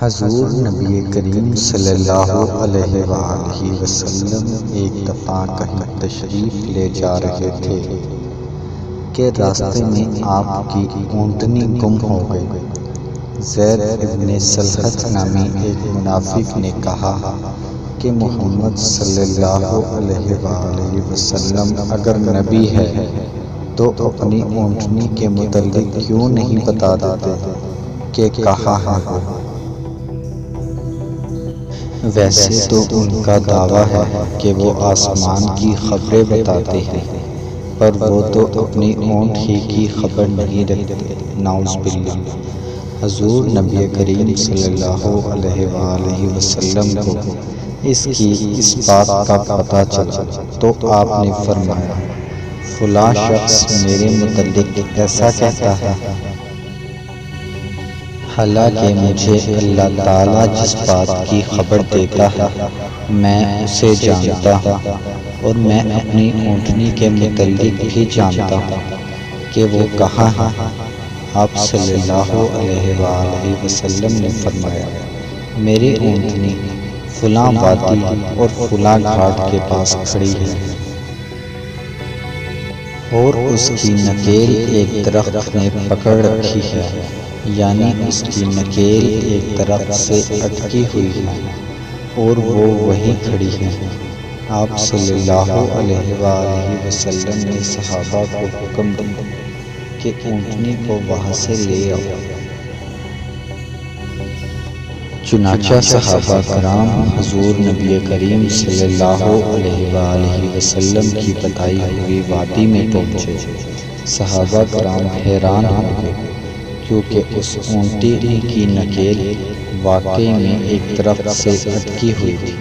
حضور نبی کریم صلی اللہ علیہ وآلہ وسلم ایک دفعہ کہیں تشریف لے جا رہے تھے کہ راستے میں آپ کی اونٹنی گم ہو گئی۔ زید ابن سلحت نامی ایک منافق نے کہا کہ محمد صلی اللہ علیہ وآلہ وسلم اگر نبی ہے تو اپنی اونٹنی کے متعلق کیوں نہیں بتا دیتے کہ کہاں ہے؟ ویسے تو ان کا دعویٰ ہے کہ وہ آسمان کی خبریں بتاتے ہیں، پر وہ تو اپنی اونٹ ہی کی خبر نہیں رکھتے، نعوذ باللہ۔ حضور نبی کریم صلی اللہ علیہ وآلہ وسلم کو اس بات کا پتہ چلا تو آپ نے فرمایا، فلاں شخص میرے متعلق ایسا کہتا ہے، حالانکہ مجھے اللہ تعالیٰ جس بات کی خبر دیتا ہے میں اسے جانتا ہوں، اور میں اپنی اونٹنی کے متعلق بھی جانتا ہوں کہ وہ کہاں ہے۔ آپ صلی اللہ علیہ وآلہ وسلم نے فرمایا، میری اونٹنی فلاں وادی اور فلاں گھاٹ کے پاس کھڑی ہے، اور اس کی نکیل ایک درخت نے پکڑ رکھی ہے، یعنی اس کی نکیل ایک درخت سے اٹکی ہوئی ہے اور وہ وہیں کھڑی ہے۔ آپ صلی اللہ علیہ وآلہ وسلم نے صحابہ کو حکم دیا کہ اونٹنی کو وہاں سے لے آؤ۔ چنانچہ صحابہ کرام حضور نبی کریم صلی اللہ علیہ وآلہ وسلم کی بتائی ہوئی وادی میں پہنچے۔ صحابہ کرام حیران ہو گئے، کیونکہ اس اونٹنی کی نکیل واقعی میں ایک درخت سے اٹکی ہوئی تھی۔